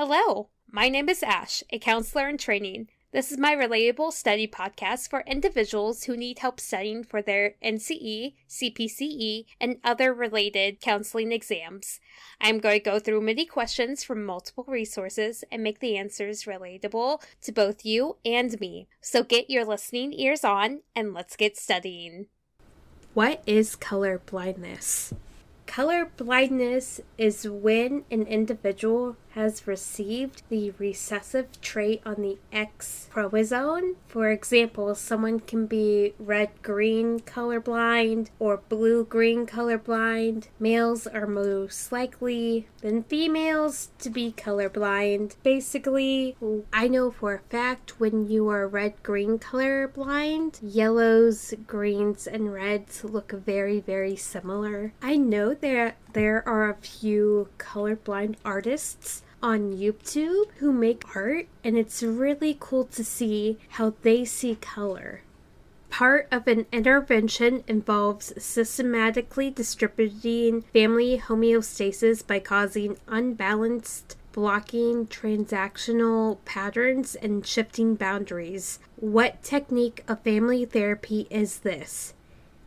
Hello, my name is Ash, a counselor in training. This is my Relatable study podcast for individuals who need help studying for their NCE, CPCE, and other related counseling exams. I'm going to go through many questions from multiple resources and make the answers relatable to both you and me. So get your listening ears on and let's get studying. What is color blindness? Color blindness is when an individual has received the recessive trait on the X chromosome. For example, someone can be red-green colorblind or blue-green colorblind. Males are most likely than females to be colorblind. Basically, I know for a fact when you are red-green colorblind, yellows, greens, and reds look very, very similar. I know there are a few colorblind artists on YouTube who make art, and it's really cool to see how they see color. Part of an intervention involves systematically distributing family homeostasis by causing unbalanced blocking transactional patterns and shifting boundaries. What technique of family therapy is this?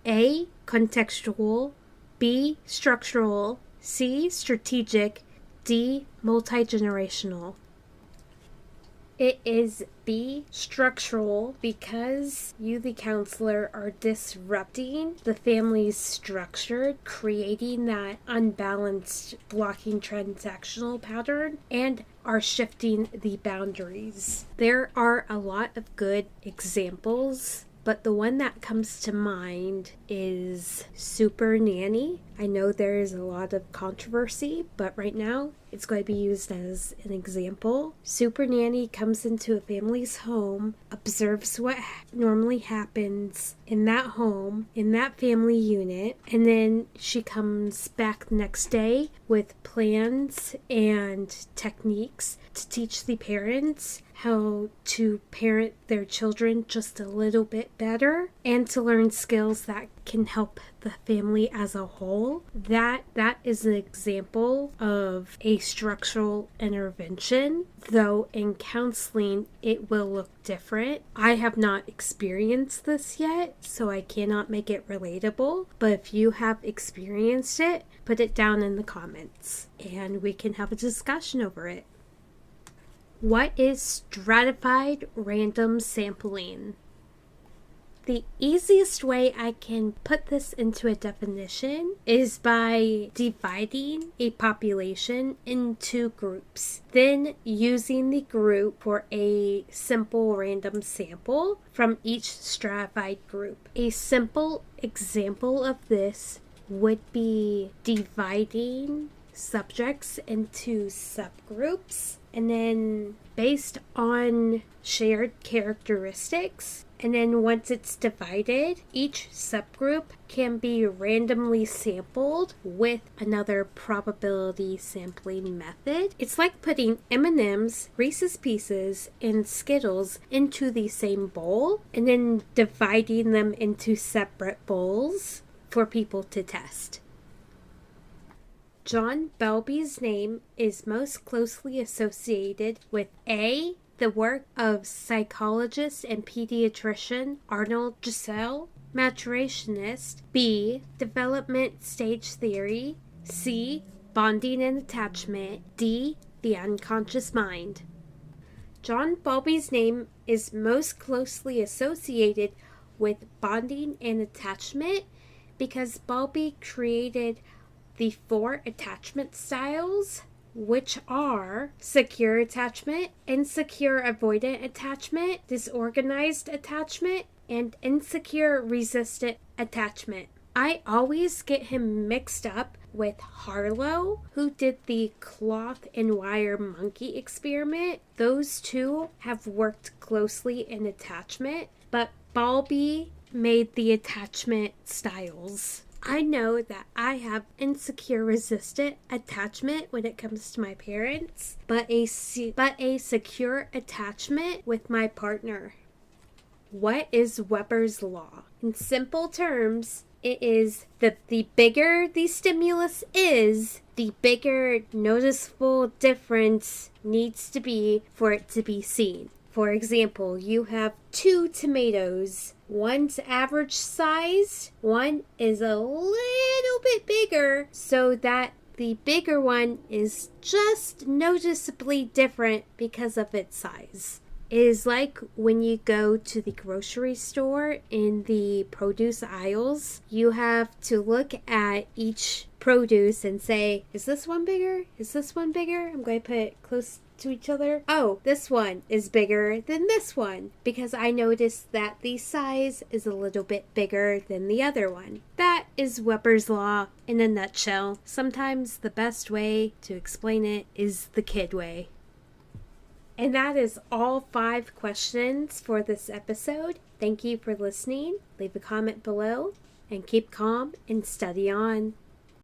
A. Contextual, B. Structural, C. Strategic, D. Multi-generational. It is B. Structural because you, the counselor, are disrupting the family's structure, creating that unbalanced blocking transactional pattern, and are shifting the boundaries. There are a lot of good examples, but the one that comes to mind is Super Nanny. I know there is a lot of controversy, but right now it's going to be used as an example. Super Nanny comes into a family's home, observes what normally happens in that home, in that family unit, and then she comes back the next day with plans and techniques to teach the parents how to parent their children just a little bit better and to learn skills that can help the family as a whole. That is an example of a structural intervention, though in counseling it will look different. I have not experienced this yet, so I cannot make it relatable, but if you have experienced it, put it down in the comments and we can have a discussion over it. What is stratified random sampling? The easiest way I can put this into a definition is by dividing a population into groups, then using the group for a simple random sample from each stratified group. A simple example of this would be dividing subjects into subgroups, and then based on shared characteristics, and then once it's divided, each subgroup can be randomly sampled with another probability sampling method. It's like putting M&Ms, Reese's Pieces, and Skittles into the same bowl, and then dividing them into separate bowls for people to test. John Bowlby's name is most closely associated with A. the work of psychologist and pediatrician Arnold Giselle, maturationist, B. development stage theory, C. bonding and attachment, D. the unconscious mind. John Bowlby's name is most closely associated with bonding and attachment because Bowlby created the 4 attachment styles, which are secure attachment, insecure avoidant attachment, disorganized attachment, and insecure resistant attachment. I always get him mixed up with Harlow, who did the cloth and wire monkey experiment. Those two have worked closely in attachment, but Bowlby made the attachment styles. I know that I have insecure resistant attachment when it comes to my parents, but a secure attachment with my partner. What is Weber's law? In simple terms, It is the bigger the stimulus is, the bigger noticeable difference needs to be for it to be seen. For example, you have 2 tomatoes. One's average size, one is a little bit bigger, so that the bigger one is just noticeably different because of its size. It is like when you go to the grocery store in the produce aisles, you have to look at each produce and say, is this one bigger? Is this one bigger? I'm going to put it close to each other. Oh, this one is bigger than this one because I noticed that the size is a little bit bigger than the other one. That is Weber's Law in a nutshell. Sometimes the best way to explain it is the kid way. And that is all 5 questions for this episode. Thank you for listening. Leave a comment below and keep calm and study on.